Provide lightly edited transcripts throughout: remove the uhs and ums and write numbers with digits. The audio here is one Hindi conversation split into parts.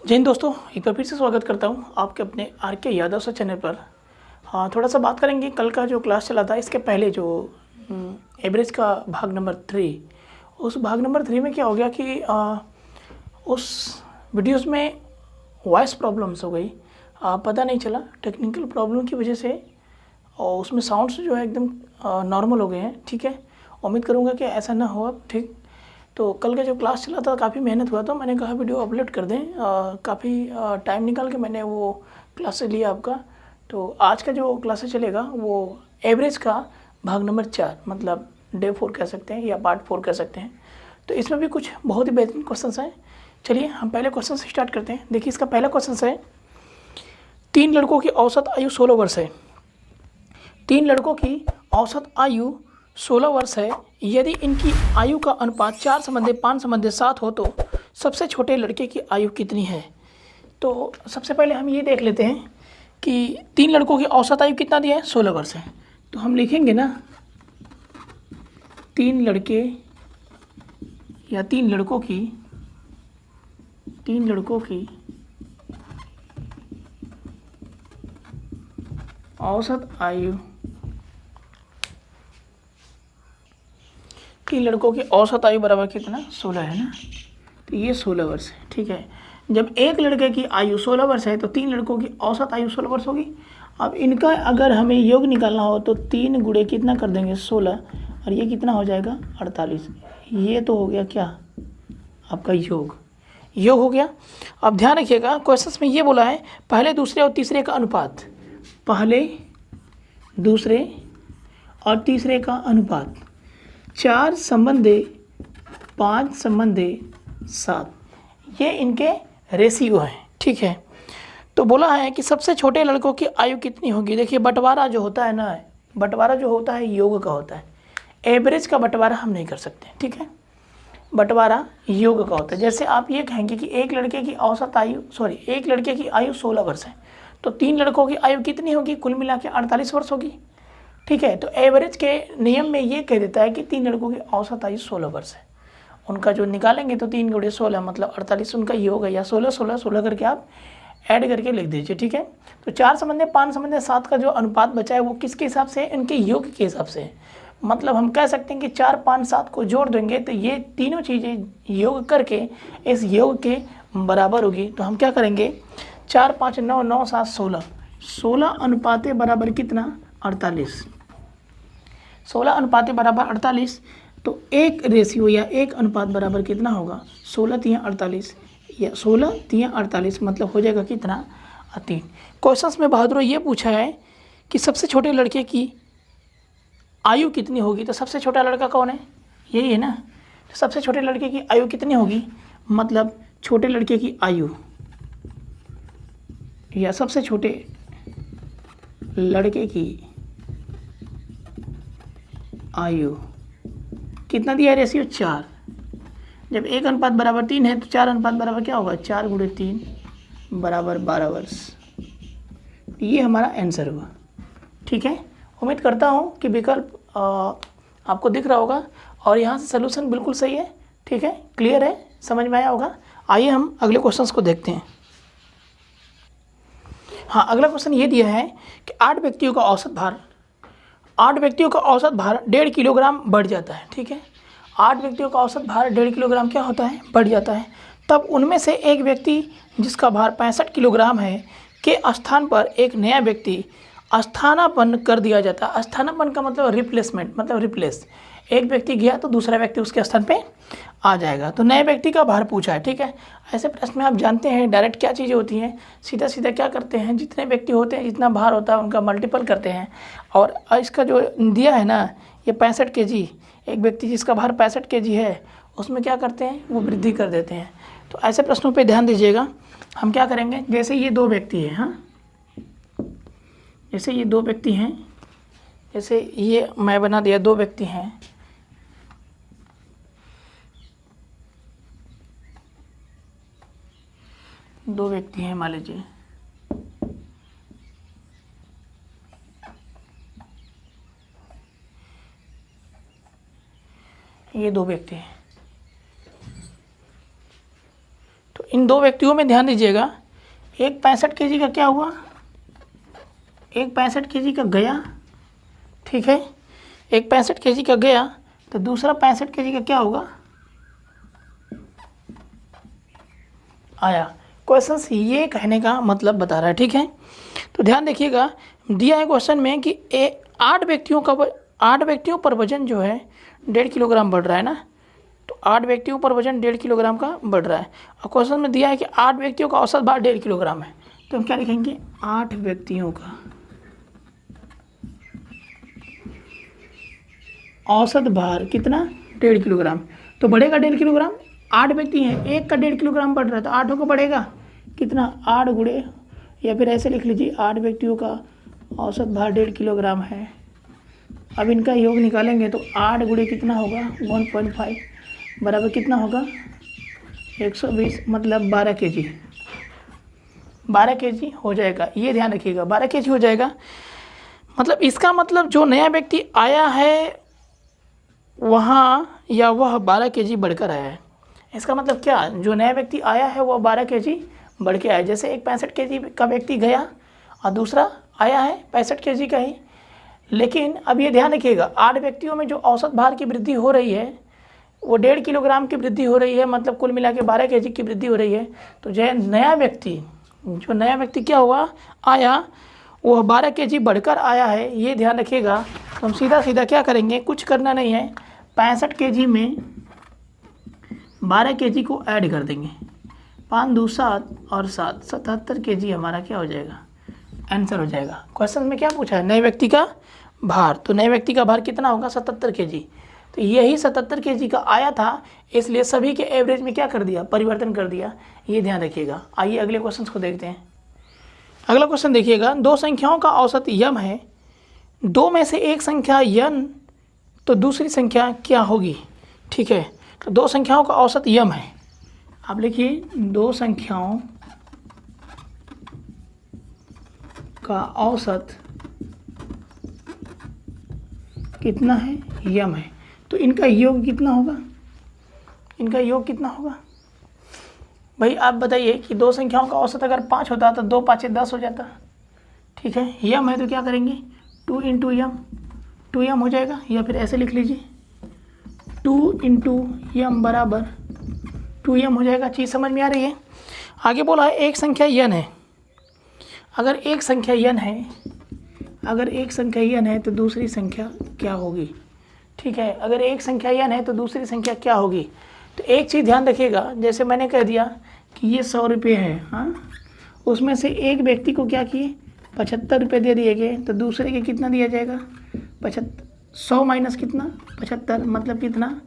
जय हिंद दोस्तों, एक बार फिर से स्वागत करता हूं आपके अपने आर के यादव सर चैनल पर। हाँ, थोड़ा सा बात करेंगे कल का जो क्लास चला था इसके पहले जो एवरेज का भाग नंबर 3। उस भाग नंबर 3 में क्या हो गया कि उस वीडियोस में वॉइस प्रॉब्लम्स हो गई। पता नहीं चला टेक्निकल प्रॉब्लम की वजह से, और उसमें साउंड्स जो है एकदम नॉर्मल हो गए हैं। ठीक है, उम्मीद करूँगा कि ऐसा ना हो अब। ठीक, तो कल का जो क्लास चला था काफ़ी मेहनत हुआ, तो मैंने कहा वीडियो अपलोड कर दें। काफ़ी टाइम निकाल के मैंने वो क्लास लिया आपका। तो आज का जो क्लासेस चलेगा वो एवरेज का भाग नंबर 4, मतलब डे 4 कह सकते हैं या पार्ट 4 कह सकते हैं। तो इसमें भी कुछ बहुत ही बेहतरीन क्वेश्चन हैं। चलिए हम पहले क्वेश्चन से स्टार्ट करते हैं। देखिए, इसका पहला क्वेश्चन है, 3 लड़कों की औसत आयु 16 वर्ष है। 3 लड़कों की औसत आयु 16 वर्ष है। यदि इनकी आयु का अनुपात 4:5:7 हो तो सबसे छोटे लड़के की आयु कितनी है। तो सबसे पहले हम ये देख लेते हैं कि 3 लड़कों की औसत आयु कितना दिया है, 16 वर्ष है। तो हम लिखेंगे ना, 3 लड़के या 3 लड़कों की औसत आयु, 3 लड़कों की औसत आयु बराबर कितना, 16 है ना। तो ये 16 वर्ष है। ठीक है, जब एक लड़के की आयु 16 वर्ष है तो 3 लड़कों की औसत आयु 16 वर्ष होगी। अब इनका अगर हमें योग निकालना हो तो 3 गुणे कितना कर देंगे, 16, और ये कितना हो जाएगा, 48। ये तो हो गया क्या, आपका योग हो गया। अब ध्यान रखिएगा, क्वेश्चन में ये बोला है पहले, दूसरे और तीसरे का अनुपात। पहले, दूसरे और तीसरे का अनुपात 4:5:7, ये इनके रेशियो हैं। ठीक है, तो बोला है कि सबसे छोटे लड़कों की आयु कितनी होगी। देखिए, बंटवारा जो होता है ना, बंटवारा जो होता है योग का होता है, एवरेज का बंटवारा हम नहीं कर सकते। ठीक है, बंटवारा योग का होता है। जैसे आप ये कहेंगे कि एक लड़के की आयु 16 वर्ष है, तो 3 लड़कों की आयु कितनी होगी, कुल मिला के 48 वर्ष होगी। ठीक है, तो एवरेज के नियम में ये कह देता है कि 3 लड़कों की औसत आयु 16 वर्ष है। उनका जो निकालेंगे तो 3 गुणे 16 मतलब 48 उनका योग है, या 16 16 16 करके आप ऐड करके लिख दीजिए। ठीक है, तो 4:5:7 का जो अनुपात बचा है वो किसके हिसाब से है, इनके योग के हिसाब से है। मतलब हम कह सकते हैं कि 4 5 7 को जोड़ देंगे तो ये तीनों चीज़ें योग करके इस योग के बराबर होगी। तो हम क्या करेंगे, 4 5 9 9 7 16, 16 अनुपाते बराबर कितना, 48। 16 अनुपाते बराबर 48, तो एक रेशियो या एक अनुपात बराबर कितना होगा, 16×3=48, या 16×3=48 मतलब हो जाएगा कितना, 3। क्वेश्चंस में बहादुर ये पूछा है कि सबसे छोटे लड़के की आयु कितनी होगी। तो सबसे छोटा लड़का कौन है, यही है ना। तो सबसे छोटे लड़के की आयु कितनी होगी, मतलब छोटे लड़के की आयु या सबसे छोटे लड़के की आयु कितना दिया है, रेशियो 4। जब 1:3 है तो 4 अनुपात बराबर क्या होगा, 4 गुणे 3 बराबर 12 वर्ष। ये हमारा आंसर हुआ। ठीक है, उम्मीद करता हूँ कि विकल्प आपको दिख रहा होगा और यहाँ से सलूशन बिल्कुल सही है। ठीक है, क्लियर है, समझ में आया होगा। आइए हम अगले क्वेश्चन को देखते हैं। हाँ, अगला क्वेश्चन ये दिया है कि 8 व्यक्तियों का औसत भार 1.5 किलोग्राम बढ़ जाता है। ठीक है, 8 व्यक्तियों का औसत भार 1.5 किलोग्राम क्या होता है, बढ़ जाता है। तब उनमें से एक व्यक्ति जिसका भार 65 किलोग्राम है के स्थान पर एक नया व्यक्ति स्थानापन्न कर दिया जाता है। स्थानापन्न का मतलब रिप्लेसमेंट, मतलब रिप्लेस। एक व्यक्ति गया तो दूसरा व्यक्ति उसके स्थान पे आ जाएगा। तो नए व्यक्ति का भार पूछा है। ठीक है, ऐसे प्रश्न में आप जानते हैं डायरेक्ट क्या चीज़ें होती हैं, सीधा सीधा क्या करते हैं, जितने व्यक्ति होते हैं जितना भार होता है उनका मल्टीपल करते हैं। और इसका जो दिया है ना, ये 65 kg, एक व्यक्ति जिसका भार 65 kg है उसमें क्या करते हैं, वो वृद्धि कर देते हैं। तो ऐसे प्रश्नों पर ध्यान दीजिएगा। हम क्या करेंगे, जैसे ये 2 व्यक्ति हैं, हाँ, जैसे ये 2 व्यक्ति हैं, जैसे ये मैं बना दिया 2 व्यक्ति हैं, मान लीजिए, ये 2 व्यक्ति हैं। तो इन दो व्यक्तियों में ध्यान दीजिएगा, एक 65 kg का क्या हुआ, एक 65 kg का गया, ठीक है, एक 65 kg का गया तो दूसरा 65 kg का क्या होगा, आया। क्वेश्चन ये कहने का मतलब बता रहा है, ठीक है। तो ध्यान देखिएगा, दिया है क्वेश्चन में कि 8 व्यक्तियों पर वजन जो है 1.5 किलोग्राम बढ़ रहा है ना, तो 8 व्यक्तियों पर वजन 1.5 किलोग्राम का बढ़ रहा है और क्वेश्चन में दिया है कि 8 व्यक्तियों का औसत भार 1.5 किलोग्राम है। तो हम क्या लिखेंगे, 8 व्यक्तियों का औसत भार कितना, 1.5 किलोग्राम। तो बढ़ेगा 1.5 किलोग्राम, 8 व्यक्ति हैं, एक का 1.5 किलोग्राम बढ़ रहा है तो 8 का बढ़ेगा कितना, 8 गुणे, या फिर ऐसे लिख लीजिए 8 व्यक्तियों का औसत भार 1.5 किलोग्राम है। अब इनका योग निकालेंगे तो 8 गुणे कितना होगा, 1.5 बराबर कितना होगा, 120, मतलब 12 kg, 12 kg हो जाएगा। ये ध्यान रखिएगा, 12 kg हो जाएगा। मतलब इसका मतलब जो नया व्यक्ति आया है वहाँ या वह 12 kg बढ़कर आया है। इसका मतलब क्या, जो नया व्यक्ति आया है वह 12 kg बढ़ के आया। जैसे एक 65 kg का व्यक्ति गया और दूसरा आया है 65 kg का ही। लेकिन अब ये ध्यान रखिएगा, 8 व्यक्तियों में जो औसत भार की वृद्धि हो रही है वो 1.5 किलोग्राम की वृद्धि हो रही है, मतलब कुल मिला के 12 kg की वृद्धि हो रही है। तो जो नया व्यक्ति क्या हुआ, आया, वह 12 kg बढ़कर आया है, ये ध्यान रखिएगा। तो हम सीधा सीधा क्या करेंगे, कुछ करना नहीं है, 65 kg में 12 kg को ऐड कर देंगे, 5 दूनी 7 और 7, 77 kg हमारा क्या हो जाएगा, आंसर हो जाएगा। क्वेश्चन में क्या पूछा है, नए व्यक्ति का भार, तो नए व्यक्ति का भार कितना होगा, 77 kg। तो यही 77 kg का आया था, इसलिए सभी के एवरेज में क्या कर दिया, परिवर्तन कर दिया, ये ध्यान रखिएगा। आइए अगले क्वेश्चन को देखते हैं। अगला क्वेश्चन देखिएगा, दो संख्याओं का औसत यम है, दो में से एक संख्या यन तो दूसरी संख्या क्या होगी, ठीक है। तो दो संख्याओं का औसत यम है, आप लिखिए, दो संख्याओं का औसत कितना है, यम है। तो इनका योग कितना होगा, इनका योग कितना होगा भाई, आप बताइए कि दो संख्याओं का औसत अगर 5 होता तो 2 5 10 हो जाता, ठीक है। यम है तो क्या करेंगे, 2 इंटू यम, 2 यम हो जाएगा, या फिर ऐसे लिख लीजिए 2 इंटू यम बराबर 2 यम हो जाएगा। चीज़ समझ में आ रही है। आगे बोला है एक संख्या यन है, अगर एक संख्या यन है तो दूसरी संख्या क्या होगी, ठीक है। अगर एक संख्या यन है तो दूसरी संख्या क्या होगी। तो एक चीज़ ध्यान रखिएगा, जैसे मैंने कह दिया कि ये 100 रुपये है, हाँ, उसमें से एक व्यक्ति को क्या किए, 75 रुपये दे दिए गए, तो दूसरे के कितना दिया जाएगा, 100 माइनस कितना, 75, मतलब कितना,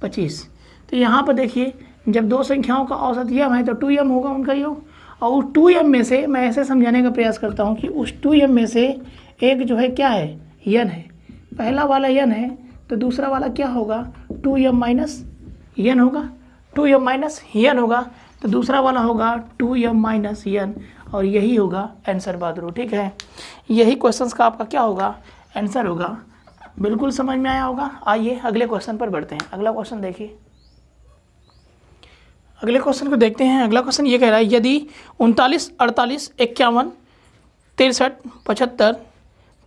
25। तो यहाँ पर देखिए, जब दो संख्याओं का औसत यम है तो 2 यम होगा उनका योग, और उस 2 यम में से मैं ऐसे समझाने का प्रयास करता हूँ कि उस 2 यम में से एक जो है क्या है, यन है, पहला वाला यन है तो दूसरा वाला क्या होगा, 2 यम माइनस यन होगा, 2 यम माइनस यन होगा, तो दूसरा वाला होगा 2 यम माइनस यन, और यही होगा आंसर बहादुर, ठीक है। यही क्वेश्चंस का आपका क्या होगा, आंसर होगा। बिल्कुल समझ में आया होगा। आइए अगले क्वेश्चन पर बढ़ते हैं। अगला क्वेश्चन देखिए, अगले क्वेश्चन को देखते हैं। अगला क्वेश्चन ये कह रहा है, यदि 39, 48, 51, 63, 75,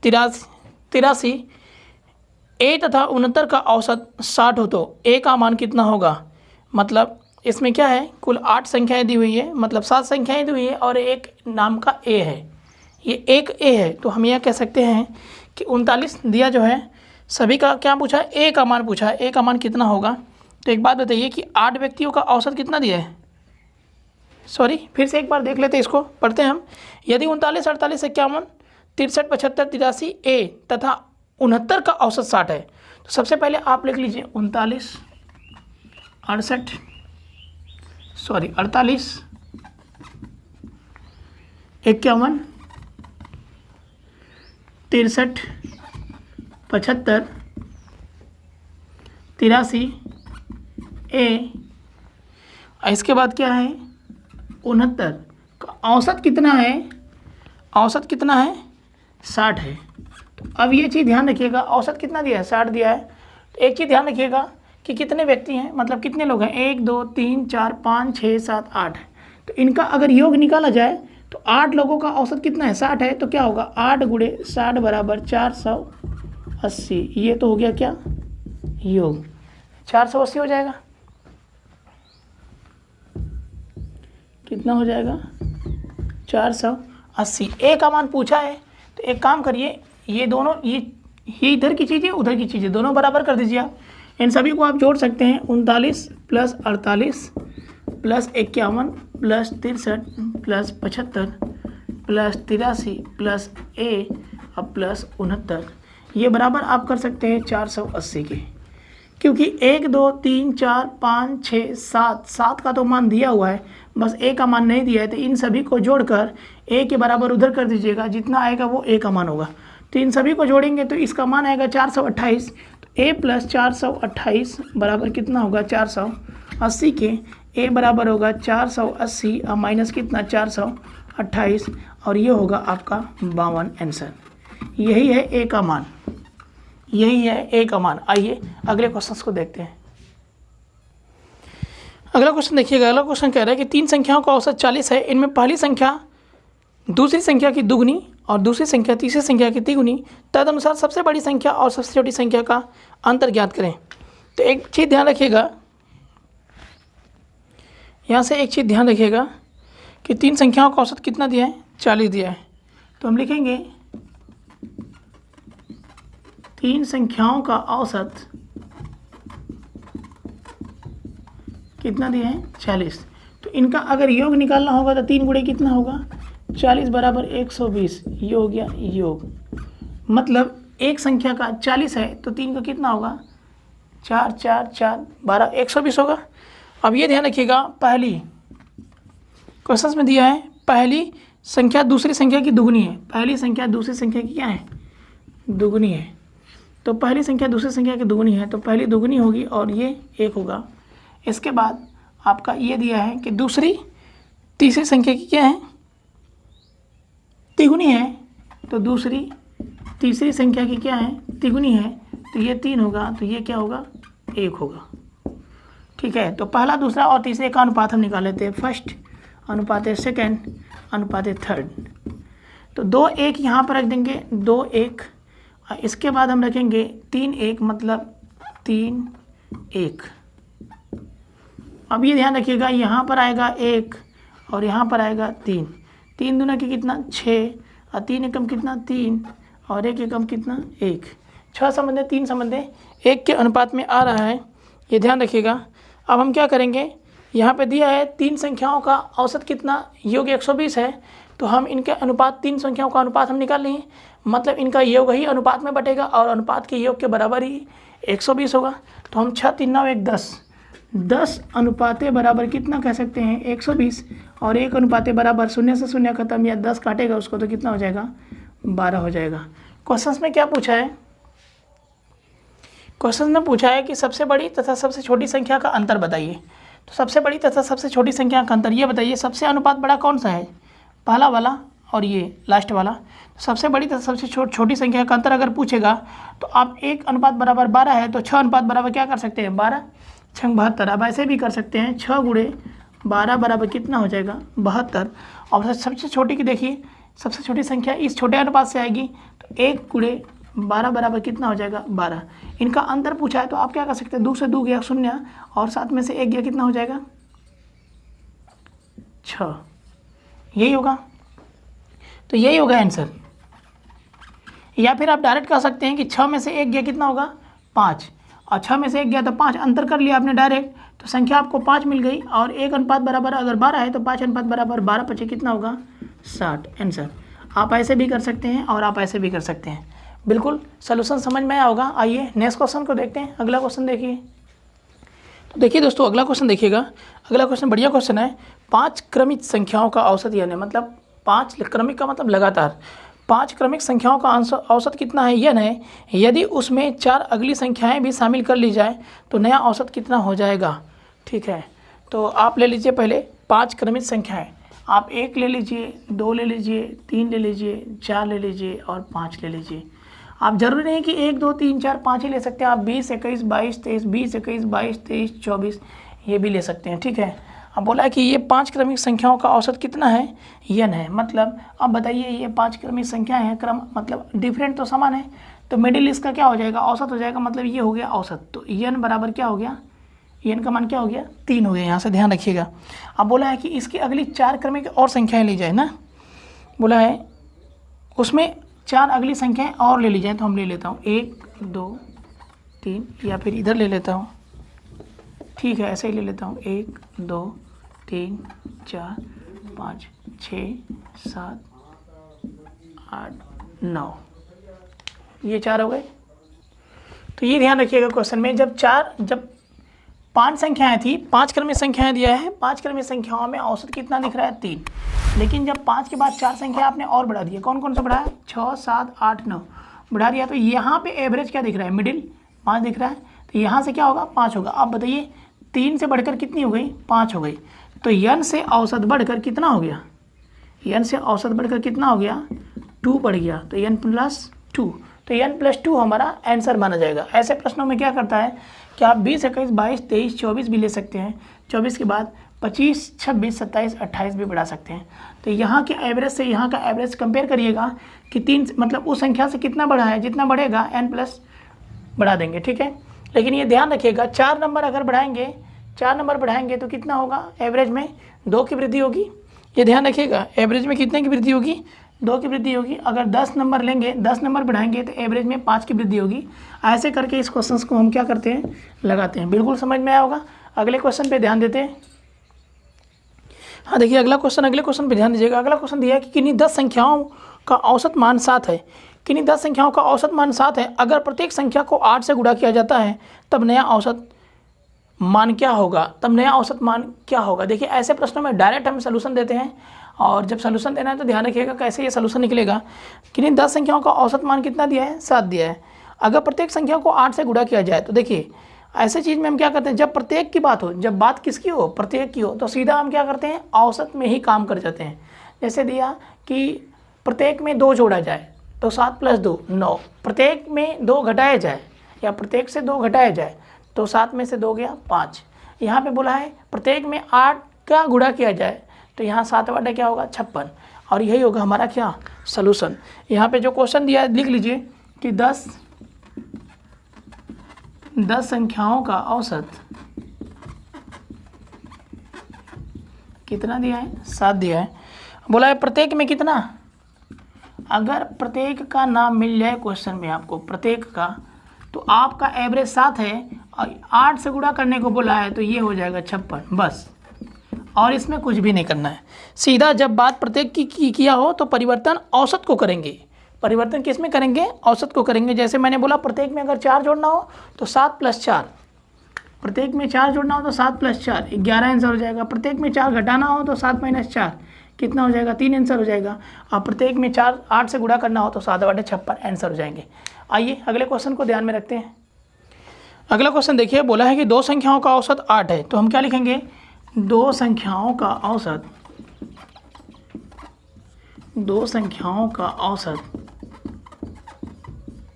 83 ए तथा 69 का औसत 60 हो तो ए का मान कितना होगा। मतलब इसमें क्या है, कुल 8 संख्याएं दी हुई है, मतलब 7 संख्याएं दी हुई है और एक नाम का ए है, ये एक ए है। तो हम यह कह सकते हैं कि 39 दिया जो है, सभी का क्या पूछा है, ए का मान पूछा है, ए का मान कितना होगा। तो एक बात बताइए कि 8 व्यक्तियों का औसत कितना दिया है, सॉरी फिर से एक बार देख लेते हैं, इसको पढ़ते हैं हम। यदि 39, 48, 51, 63, 75, 83 ए तथा 69 का औसत 60 है, तो सबसे पहले आप लिख लीजिए 38, 68, 51, 63, 75, 83 ए, इसके बाद क्या है 69 का औसत कितना है, औसत कितना है 60 है। तो अब ये चीज़ ध्यान रखिएगा, औसत कितना दिया है, 60 दिया है। तो एक चीज़ ध्यान रखिएगा कि कितने व्यक्ति हैं, मतलब कितने लोग हैं, 1 2 3 4 5 6 7 8, तो इनका अगर योग निकाला जाए तो 8 लोगों का औसत कितना है, 60 है, तो क्या होगा 8 गुणे 60 बराबर 480। ये तो हो गया क्या, योग, 480 हो जाएगा। कितना हो जाएगा, 480। ए का मान पूछा है तो एक काम करिए, ये दोनों ये इधर की चीज़ें उधर की चीज़ें दोनों बराबर कर दीजिए आप। इन सभी को आप जोड़ सकते हैं, 39 + 48 + 51 + 63 + 75 + 83 + ए अब + 69, ये बराबर आप कर सकते हैं 480 के। क्योंकि 1 2 3 4 5 6 7 का तो मान दिया हुआ है, बस ए का मान नहीं दिया है, तो इन सभी को जोड़कर ए के बराबर उधर कर दीजिएगा, जितना आएगा वो ए का मान होगा। तो इन सभी को जोड़ेंगे तो इसका मान आएगा 428। तो ए + 428 बराबर कितना होगा 480 के। ए बराबर होगा 480 और माइनस कितना 428, और ये होगा आपका 52 आंसर। यही है ए का मान, यही है ए का मान। आइए अगले क्वेश्चन को देखते हैं। अगला क्वेश्चन देखिएगा। अगला क्वेश्चन कह रहा है कि 3 संख्याओं का औसत 40 है, इनमें पहली संख्या दूसरी संख्या की दुगनी और दूसरी संख्या तीसरी संख्या की तिगुनी, तदनुसार सबसे बड़ी संख्या और सबसे छोटी संख्या का अंतर ज्ञात करें। तो एक चीज़ ध्यान रखिएगा, यहाँ से एक चीज़ ध्यान रखिएगा कि 3 संख्याओं का औसत कितना दिया है, 40 दिया है। तो हम लिखेंगे 3 संख्याओं का औसत कितना दिया है, 40। तो इनका अगर योग निकालना होगा तो 3 गुणे कितना होगा, 40 बराबर 120। ये हो गया योग, मतलब एक संख्या का 40 है तो 3 का कितना होगा, 4 4 4 12 120 होगा। अब ये ध्यान रखिएगा, पहली क्वेश्चन में दिया है पहली संख्या दूसरी संख्या की दुगनी है, पहली संख्या दूसरी संख्या की क्या है, दुगनी है। तो पहली संख्या दूसरी संख्या की दुगनी है तो पहली दुगनी होगी और ये 1 होगा। इसके बाद आपका ये दिया है कि दूसरी तीसरी संख्या की क्या है, तिगुनी है, तो दूसरी तीसरी संख्या की क्या है, तिगुनी है, तो ये 3 होगा, तो ये क्या होगा, 1 होगा। ठीक है, तो पहला दूसरा और तीसरे का अनुपात हम निकाल लेते हैं। फर्स्ट अनुपात सेकंड अनुपात थर्ड। तो 2 1 यहाँ पर रख देंगे, 2 1, इसके बाद हम रखेंगे 3 1, मतलब 3 1। अब ये ध्यान रखिएगा, यहाँ पर आएगा 1 और यहाँ पर आएगा 3। 3 दूना की कितना 6 और 3 एकम कितना 3 और 1 एकम कितना 1। 6 संबंधे 3 संबंधे 1 के अनुपात में आ रहा है, ये ध्यान रखिएगा। अब हम क्या करेंगे, यहाँ पे दिया है 3 संख्याओं का औसत कितना, योग 120 है, तो हम इनके अनुपात 3 संख्याओं का अनुपात हम निकाल लें, मतलब इनका योग ही अनुपात में बटेगा और अनुपात के योग के बराबर ही 120 होगा। तो हम 6 3 9 1 10 अनुपाते बराबर कितना कह सकते हैं 120, और 1 अनुपाते बराबर 0 से 0 खत्म या 10 काटेगा उसको तो कितना हो जाएगा 12 हो जाएगा। क्वेश्चन में क्या पूछा है, क्वेश्चन में पूछा है कि सबसे बड़ी तथा सबसे छोटी संख्या का अंतर बताइए। तो सबसे बड़ी तथा सबसे छोटी संख्या का अंतर ये बताइए, सबसे अनुपात बड़ा कौन सा है, पहला वाला और ये लास्ट वाला। सबसे बड़ी तथा सबसे छोटी संख्या का अंतर अगर पूछेगा तो आप 1 अनुपात बराबर 12 है तो 6 अनुपात बराबर क्या कर सकते हैं 12 6 72। अब ऐसे भी कर सकते हैं, 6 गुणे 12 बराबर कितना हो जाएगा 72। और सबसे छोटी की देखिए, सबसे छोटी संख्या इस छोटे अनुपात से आएगी, तो 1 गुणे 12 बराबर कितना हो जाएगा 12। इनका अंतर पूछा है तो आप क्या कर सकते हैं, 2 से 2 गया 0 और 7 में से 1 गया कितना हो जाएगा 6, यही होगा। तो यही होगा आंसर। या फिर आप डायरेक्ट कह सकते हैं कि 6 में से 1 गया कितना होगा 5, और 6 में से 1 गया तो 5, अंतर कर लिया आपने डायरेक्ट, तो संख्या आपको 5 मिल गई। और 1 अनुपात बराबर अगर 12 है तो 5 अनुपात बराबर 12 पचे कितना होगा 60 आंसर। आप ऐसे भी कर सकते हैं और आप ऐसे भी कर सकते हैं। बिल्कुल सलूशन समझ में आया होगा। आइए नेक्स्ट क्वेश्चन को देखते हैं। अगला क्वेश्चन देखिए। तो देखिए दोस्तों, अगला क्वेश्चन देखिएगा। अगला क्वेश्चन बढ़िया क्वेश्चन है। 5 क्रमिक संख्याओं का औसत, यानी मतलब 5 क्रमिक का मतलब लगातार 5 क्रमिक संख्याओं का औसत कितना है यन है, यदि उसमें 4 अगली संख्याएं भी शामिल कर ली जाए तो नया औसत कितना हो जाएगा। ठीक है, तो आप ले लीजिए पहले 5 क्रमिक संख्याएं। आप 1 ले लीजिए, 2 ले लीजिए, 3 ले लीजिए, 4 ले लीजिए और 5 ले लीजिए। आप जरूरी नहीं कि 1 2 3 4 5 ही ले सकते हैं, आप 20 21 22 23 20 21 22 23 24 ये भी ले सकते हैं। ठीक है, अब बोला है कि ये 5 क्रमिक संख्याओं का औसत कितना है, n है। मतलब अब बताइए ये 5 क्रमिक संख्याएं हैं, क्रम मतलब डिफरेंट तो समान है, तो मिडिल इसका क्या हो जाएगा, औसत हो जाएगा। मतलब ये हो गया औसत, तो n बराबर क्या हो गया, n का मान क्या हो गया 3 हो गया, यहाँ से ध्यान रखिएगा। अब बोला है कि इसकी अगली 4 क्रमिक और संख्याएँ ली जाए ना, बोला है उसमें 4 अगली संख्याएँ और ले ली जाए। तो हम ले लेता हूँ 1 2 3, या फिर इधर ले लेता हूँ, ठीक है ऐसे ही ले लेता हूँ 1 2 3 4 5 6 7 8 9, ये 4 हो गए। तो ये ध्यान रखिएगा क्वेश्चन में, जब 5 संख्याएं थी, 5 क्रमिक संख्याएं दिया है, 5 क्रमिक संख्याओं में औसत कितना दिख रहा है 3, लेकिन जब 5 के बाद 4 संख्या आपने और बढ़ा दिया, कौन कौन सा बढ़ाया 6 7 8 9 बढ़ा दिया, तो यहाँ पे एवरेज क्या दिख रहा है, मिडिल 5 दिख रहा है, तो यहाँ से क्या होगा 5 होगा। अब बताइए 3 से बढ़कर कितनी हो गई 5 हो गई, तो n से औसत बढ़कर कितना हो गया, n से औसत बढ़कर कितना हो गया 2 बढ़ गया, तो n + 2, तो n + 2 हमारा आंसर माना जाएगा। ऐसे प्रश्नों में क्या करता है कि आप 20 21 22 23 24 भी ले सकते हैं, 24 के बाद 25 26 27 28 भी बढ़ा सकते हैं। तो यहाँ के एवरेज से यहाँ का एवरेज कंपेयर करिएगा कि 3 मतलब उस संख्या से कितना बढ़ा है, जितना बढ़ेगा n+ बढ़ा देंगे, ठीक है। लेकिन ये ध्यान रखिएगा 4 नंबर अगर बढ़ाएंगे, 4 नंबर बढ़ाएंगे तो कितना होगा, एवरेज में 2 की वृद्धि होगी। ये ध्यान रखिएगा एवरेज में कितने की वृद्धि होगी, 2 की वृद्धि होगी। अगर 10 नंबर लेंगे, 10 नंबर बढ़ाएंगे तो एवरेज में 5 की वृद्धि होगी। ऐसे करके इस क्वेश्चन को हम क्या करते हैं, लगाते हैं। बिल्कुल समझ में आया होगा। अगले क्वेश्चन पे ध्यान देते हैं। हाँ देखिए अगले क्वेश्चन पे ध्यान दीजिएगा। अगला क्वेश्चन दिया है कि किन्हीं 10 संख्याओं का औसत मान 7 है। किन्हीं 10 संख्याओं का औसत मान 7 है, अगर प्रत्येक संख्या को 8 से गुणा किया जाता है तब नया औसत मान क्या होगा, क्या होगा। देखिए ऐसे प्रश्नों में डायरेक्ट हम सलूशन देते हैं, और जब सलूशन देना है तो ध्यान रखिएगा कैसे ये सलूशन निकलेगा। किन्हीं 10 संख्याओं का औसत मान कितना दिया है 7 दिया है, अगर प्रत्येक संख्या को 8 से गुणा किया जाए तो देखिए ऐसे चीज़ में हम क्या करते हैं, जब प्रत्येक की बात हो, जब बात किसकी हो प्रत्येक की हो, तो सीधा हम क्या करते हैं औसत में ही काम कर जाते हैं। जैसे दिया कि प्रत्येक में 2 जोड़ा जाए तो 7 + 2 9, प्रत्येक में 2 घटाया जाए या प्रत्येक से 2 घटाया जाए तो 7 में से 2 गया 5। यहाँ पे बोला है प्रत्येक में 8 का गुणा किया जाए तो यहाँ 7 बटा क्या होगा 56, और यही होगा हमारा क्या सलूशन। यहाँ पे जो क्वेश्चन दिया है लिख लीजिए कि 10 संख्याओं का औसत कितना दिया है 7 दिया है। बोला है प्रत्येक में कितना, अगर प्रत्येक का नाम मिल जाए क्वेश्चन में आपको प्रत्येक का, तो आपका एवरेज 7 है और 8 से गुणा करने को बोला है तो ये हो जाएगा 56 बस, और इसमें कुछ भी नहीं करना है। सीधा जब बात प्रत्येक की किया हो तो परिवर्तन औसत को करेंगे। परिवर्तन किस में करेंगे, औसत को करेंगे। जैसे मैंने बोला प्रत्येक में अगर 4 जोड़ना हो तो 7 + 4, प्रत्येक में 4 जोड़ना हो तो 7 + 4 11 आंसर हो जाएगा। प्रत्येक में 4 घटाना हो तो 7 - 4 कितना हो जाएगा 3 आंसर हो जाएगा। और प्रत्येक में 4 8 से गुणा करना हो तो 7 बटे 56 आंसर हो जाएंगे। आइए अगले क्वेश्चन को ध्यान में रखते हैं। अगला क्वेश्चन देखिए, बोला है कि 2 संख्याओं का औसत 8 है, तो हम क्या लिखेंगे 2 संख्याओं का औसत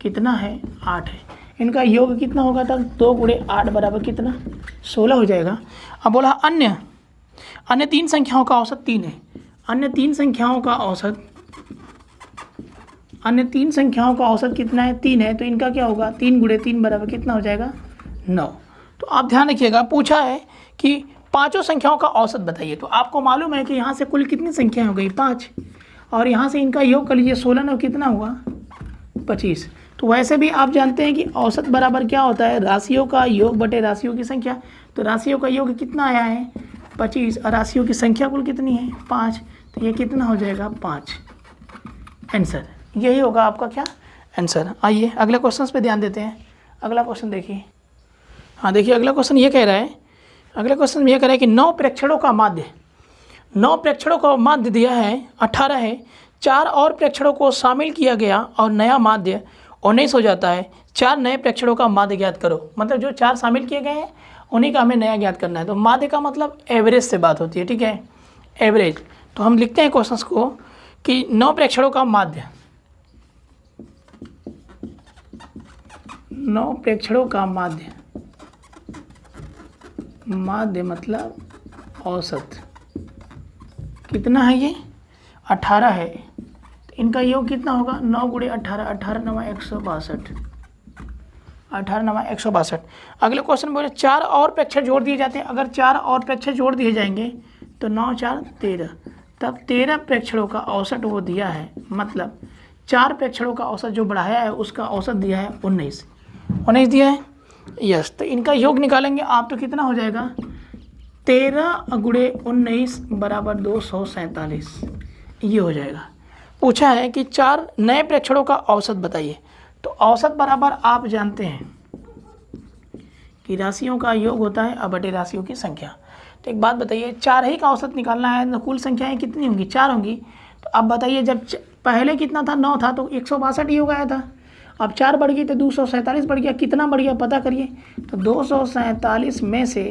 कितना है 8 है। इनका योग कितना होगा तब 2 × 8 बराबर कितना 16 हो जाएगा। अब बोला अन्य 3 संख्याओं का औसत 3 है। अन्य 3 संख्याओं का औसत कितना है 3 है, तो इनका क्या होगा 3 × 3 बराबर कितना हो जाएगा 9। तो आप ध्यान रखिएगा पूछा है कि पांचों संख्याओं का औसत बताइए, तो आपको मालूम है कि यहाँ से कुल कितनी संख्या हो गई 5, और यहाँ से इनका योग कर लीजिए 16 9 कितना हुआ 25। तो वैसे भी आप जानते हैं कि औसत बराबर क्या होता है राशियों का योग बटे राशियों की संख्या। तो राशियों का योग कितना आया है 25, और राशियों की संख्या कुल कितनी है 5, तो ये कितना हो जाएगा 5 आंसर। यही होगा आपका क्या आंसर। आइए अगले क्वेश्चन पे ध्यान देते हैं। अगला क्वेश्चन देखिए। हाँ देखिए अगला क्वेश्चन ये कह रहा है कि 9 प्रेक्षणों का माध्य दिया है 18 है, 4 और प्रेक्षणों को शामिल किया गया और नया माध्य 19 हो जाता है। 4 नए प्रेक्षणों का माध्य ज्ञात करो। मतलब जो 4 शामिल किए गए हैं उन्हीं का हमें नया ज्ञात करना है। तो माध्य का मतलब एवरेज से बात होती है, ठीक है, एवरेज। तो हम लिखते हैं क्वेश्चन को कि 9 प्रेक्षणों का माध्य, 9 प्रेक्षणों का माध्य मतलब औसत कितना है, ये 18 है। तो इनका योग कितना होगा, 9 गुणे 18, 18 9 162, 18 9 162। अगले क्वेश्चन बोले 4 और प्रेक्षक जोड़ दिए जाते हैं। अगर 4 और प्रेक्षक जोड़ दिए जाएंगे तो 9 4 13, तब 13 प्रेक्षणों का औसत वो दिया है, मतलब 4 प्रेक्षणों का औसत जो बढ़ाया है उसका औसत दिया है 19 दिया है। यस, तो इनका योग निकालेंगे आप तो कितना हो जाएगा, 13 गुणे 19 बराबर 247, ये हो जाएगा। पूछा है कि 4 नए प्रेक्षणों का औसत बताइए। तो औसत बराबर आप जानते हैं कि राशियों का योग होता है अबटे राशियों की संख्या। तो एक बात बताइए, 4 ही का औसत निकालना है तो कुल संख्याएं कितनी होंगी, 4 होंगी। तो अब बताइए, जब पहले कितना था, 9 था, तो 162 योग आया था। अब 4 बढ़ गई तो 247 बढ़ गया, कितना बढ़ गया पता करिए। तो 247 में से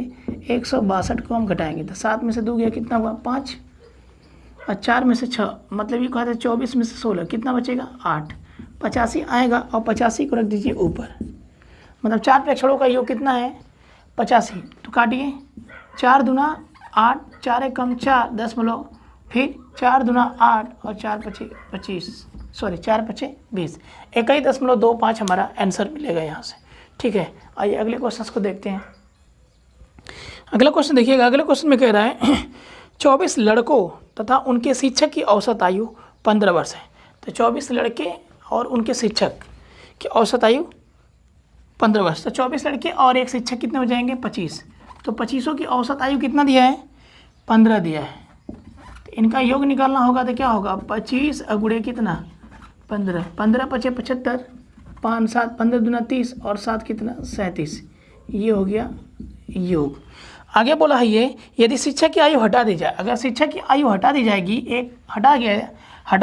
162 को हम घटाएंगे तो 7 में से 2 गया, कितना हुआ 5, और 4 में से 6, मतलब ये कहा था 24 में से 16, कितना बचेगा 8, 85 आएगा। और 85 को रख दीजिए ऊपर, मतलब 4 प्रेक्षणों का योग कितना है 85। तो काटिए, 4 दूना 8, 4 एक कम 4 10, फिर 4 दूना 8 और 4 पचे 25, सॉरी 4 पचे 20, 21.25 हमारा आंसर मिलेगा यहाँ से। ठीक है, आइए अगले क्वेश्चन को देखते हैं। अगला क्वेश्चन देखिएगा। अगले क्वेश्चन में कह रहा है 24 लड़कों तथा उनके शिक्षक की औसत आयु 15 वर्ष है। तो 24 लड़के और उनके शिक्षक की औसत आयु 15 वर्ष। तो 24 लड़के और एक शिक्षक कितने हो जाएंगे 25। तो 25 की औसत आयु कितना दिया है 15 दिया है। तो इनका योग निकालना होगा तो क्या होगा 25 गुणे कितना 15, 15 पचे 75, 5 7 15 दूना 30 और 7 कितना 37, ये हो गया योग। आगे बोला है ये, यदि शिक्षक की आयु हटा दी जाए, अगर शिक्षक की आयु हटा दी जाएगी, एक हटा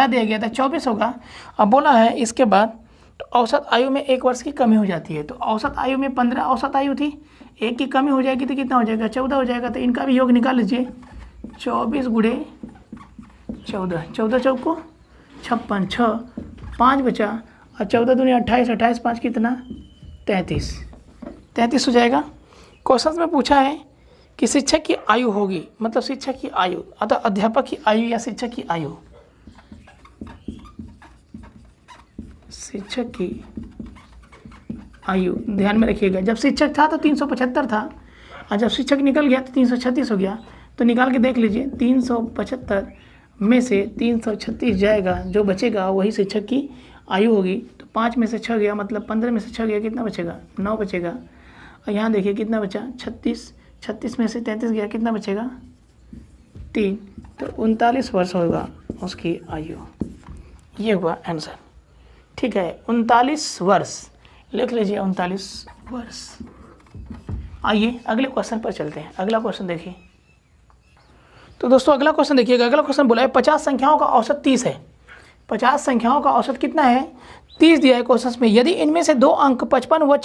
दिया गया था 24 होगा। अब बोला है इसके बाद तो औसत आयु में 1 वर्ष की कमी हो जाती है। तो औसत आयु में 15 औसत आयु थी, 1 की कमी हो जाएगी तो कितना हो जाएगा 14 हो जाएगा। तो इनका भी योग निकाल लीजिए, 24 गुणे 14, 14 चौक को 56, 6 5 बचा और 14 दूनी 28, 28 5 कितना 33 हो जाएगा। क्वेश्चन में पूछा है कि शिक्षक की आयु होगी, मतलब शिक्षक की आयु अतः अध्यापक की आयु या शिक्षक की आयु, शिक्षक की आयु ध्यान में रखिएगा। जब शिक्षक था तो 375 था और जब शिक्षक निकल गया तो 336 हो गया। तो निकाल के देख लीजिए, 375 में से 336 जाएगा, जो बचेगा वही शिक्षक की आयु होगी। तो 5 में से 6 गया, मतलब 15 में से 6 गया, कितना बचेगा 9 बचेगा। और यहाँ देखिए कितना बचा 36, 36 में से 33 गया, कितना बचेगा 3। तो 39 वर्ष होगा उसकी आयु, ये हुआ आंसर। ठीक है, 39 वर्ष लिख लीजिए, 39 वर्ष। आइए अगले क्वेश्चन पर चलते हैं। अगला क्वेश्चन देखिए। तो दोस्तों अगला क्वेश्चन देखिएगा। अगला क्वेश्चन बोला है 50 संख्याओं का औसत 30 है। 50 संख्याओं का औसत कितना है 30 दिया है क्वेश्चन में। यदि इनमें से 2 अंक 55 व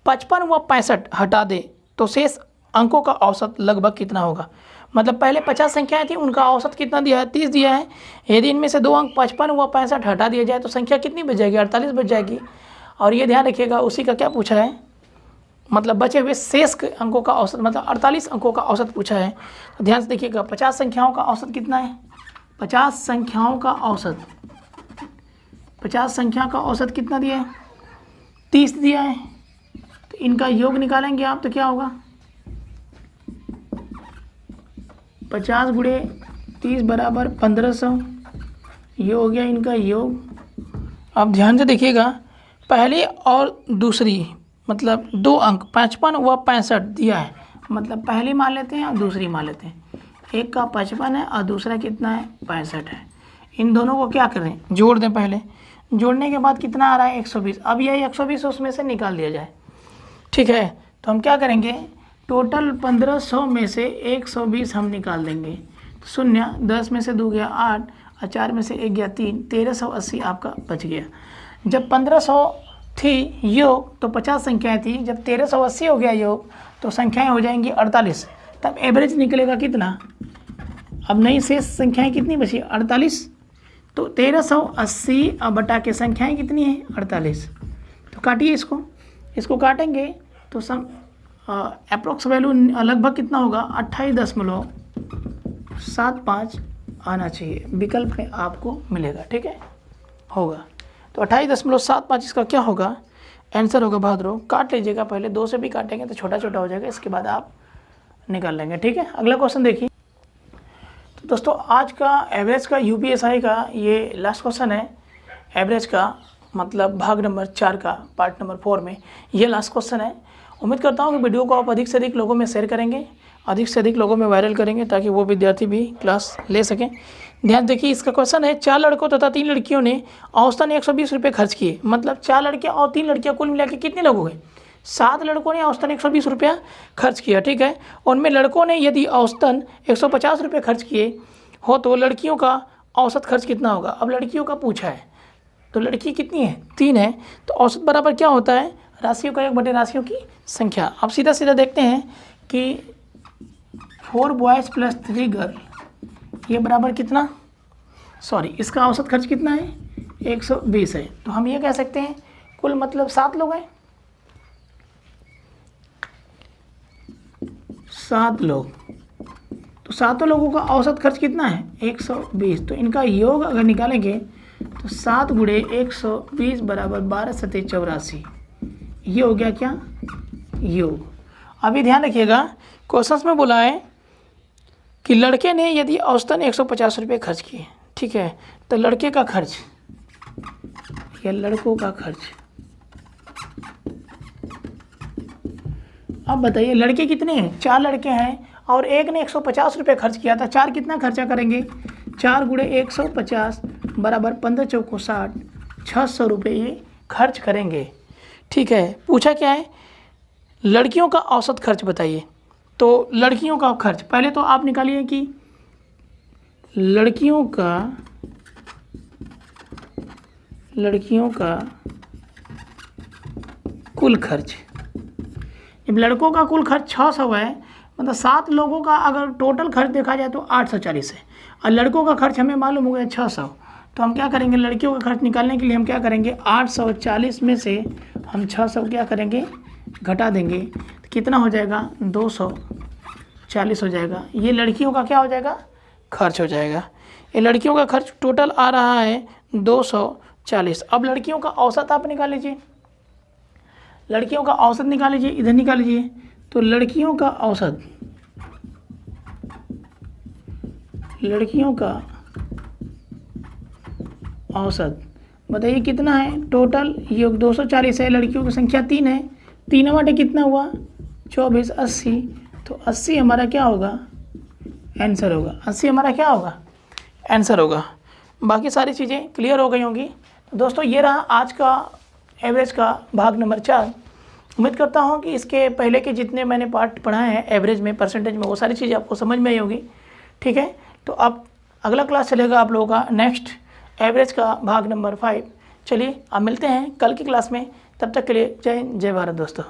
65 हटा दे तो शेष अंकों का औसत लगभग कितना होगा। मतलब पहले 50 संख्याएं थी, उनका औसत कितना दिया है 30 दिया है। यदि इनमें से 2 अंक 55 व 65 हटा दिया जाए तो संख्या कितनी बच जाएगी 48 बच जाएगी। और ये ध्यान रखिएगा, उसी का क्या पूछा है, मतलब बचे हुए शेष अंकों का औसत, मतलब 48 अंकों का औसत पूछा है। तो ध्यान से देखिएगा, 50 संख्याओं का औसत कितना है 50 संख्याओं का औसत, 50 संख्या का औसत कितना दिया है 30 दिया है। तो इनका योग निकालेंगे आप तो क्या होगा 50 गुणे 30 बराबर 1500, ये हो गया इनका योग। अब ध्यान से देखिएगा, पहली और दूसरी मतलब 2 अंक 55 व 65 दिया है, मतलब पहली मान लेते हैं और दूसरी मान लेते हैं। एक का 55 है और दूसरा कितना है 65 है। इन दोनों को क्या करें जोड़ दें, पहले जोड़ने के बाद कितना आ रहा है 120। अब यही 120 उसमें से निकाल दिया जाए। ठीक है, तो हम क्या करेंगे, टोटल 1500 में से 120 हम निकाल देंगे। शून्य 10 में से 2 गया 8 और 4 में से 1 गया 3, 1380 आपका बच गया। जब 1500 थी योग तो 50 संख्याएं थी, जब 1380 हो गया योग तो संख्याएं हो जाएंगी 48, तब एवरेज निकलेगा कितना। अब नई शेष संख्याएं कितनी बची 48, तो 1380 बटा के संख्याएं कितनी है 48। तो काटिए इसको काटेंगे तो अप्रोक्स वैल्यू लगभग कितना होगा 28.75 आना चाहिए, विकल्प में आपको मिलेगा। ठीक है, होगा तो 28.75 इसका क्या होगा, आंसर होगा भाद्रो। काट लीजिएगा, पहले 2 से भी काटेंगे तो छोटा छोटा हो जाएगा, इसके बाद आप निकाल लेंगे। ठीक है, अगला क्वेश्चन देखिए। तो दोस्तों आज का एवरेज का यूपीएसआई का ये लास्ट क्वेश्चन है, एवरेज का मतलब भाग नंबर 4 का पार्ट नंबर 4 में ये लास्ट क्वेश्चन है। उम्मीद करता हूँ कि वीडियो को आप अधिक से अधिक लोगों में शेयर करेंगे, अधिक से अधिक लोगों में वायरल करेंगे, ताकि वो विद्यार्थी भी क्लास ले सकें। ध्यान देखिए, इसका क्वेश्चन है 4 लड़कों तथा 3 लड़कियों ने औसतन 120 रुपये खर्च किए। मतलब 4 लड़के और 3 लड़कियाँ कुल मिला के कितने लोग हो गए, 7 लड़कों ने औसतन 120 रुपया खर्च किया। ठीक है, उनमें लड़कों ने यदि औसतन 150 रुपये खर्च किए हो तो लड़कियों का औसत खर्च कितना होगा। अब लड़कियों का पूछा है, तो लड़की कितनी है, 3 है, तो औसत बराबर क्या होता है, राशियों का 1 बटे राशियों की संख्या। अब सीधा सीधा देखते हैं कि 4 बॉयज़ प्लस 3 गर्ल ये बराबर कितना, सॉरी इसका औसत खर्च कितना है 120 है। तो हम ये कह सकते हैं कुल मतलब 7 लोग हैं, 7 लोग, तो 7 लोगों का औसत खर्च कितना है 120। तो इनका योग अगर निकालेंगे तो 7 गुणे 120 बराबर 12 सते 84। ये हो गया क्या, योग। अभी ध्यान रखिएगा, क्वेश्चन में बोला है कि लड़के ने यदि औसतन 150 रुपये खर्च किए। ठीक है, तो लड़के का खर्च या लड़कों का खर्च, अब बताइए लड़के कितने हैं, 4 लड़के हैं और एक ने 150 रुपये खर्च किया था। 4 कितना खर्चा करेंगे, 4 गुणे 150 बराबर 15 चौको 60, 600 रुपये ये खर्च करेंगे। ठीक है, पूछा क्या है, लड़कियों का औसत खर्च बताइए। तो लड़कियों का खर्च पहले तो आप निकालिए कि लड़कियों का कुल खर्च। जब लड़कों का कुल खर्च 600 है, मतलब 7 लोगों का अगर टोटल खर्च देखा जाए तो 840 है, और लड़कों का खर्च हमें मालूम हो गया 600। तो हम क्या करेंगे, लड़कियों का खर्च निकालने के लिए हम क्या करेंगे, 840 में से हम 600 क्या करेंगे, घटा देंगे, तो कितना हो जाएगा 240 हो जाएगा। ये लड़कियों का क्या हो जाएगा, खर्च हो जाएगा। ये लड़कियों का खर्च टोटल आ रहा है 240। अब लड़कियों का औसत आप निकाल लीजिए, लड़कियों का औसत निकाल लीजिए, इधर निकाल लीजिए। तो लड़कियों का औसत बताइए कितना है, टोटल योग 240 है, लड़कियों की संख्या 3 है, 3 बटे कितना हुआ 24, 80। तो 80 हमारा क्या होगा, आंसर होगा। 80 हमारा क्या होगा, आंसर होगा। बाकी सारी चीज़ें क्लियर हो गई होंगी। तो दोस्तों ये रहा आज का एवरेज का भाग नंबर 4। उम्मीद करता हूँ कि इसके पहले के जितने मैंने पार्ट पढ़ाए हैं एवरेज में, परसेंटेज में, वो सारी चीज़ें आपको समझ में आई होगी। ठीक है, तो अब अगला क्लास चलेगा आप लोगों का नेक्स्ट एवरेज का भाग नंबर 5। चलिए अब मिलते हैं कल की क्लास में, तब तक के लिए जय हिंद, जय भारत दोस्तों।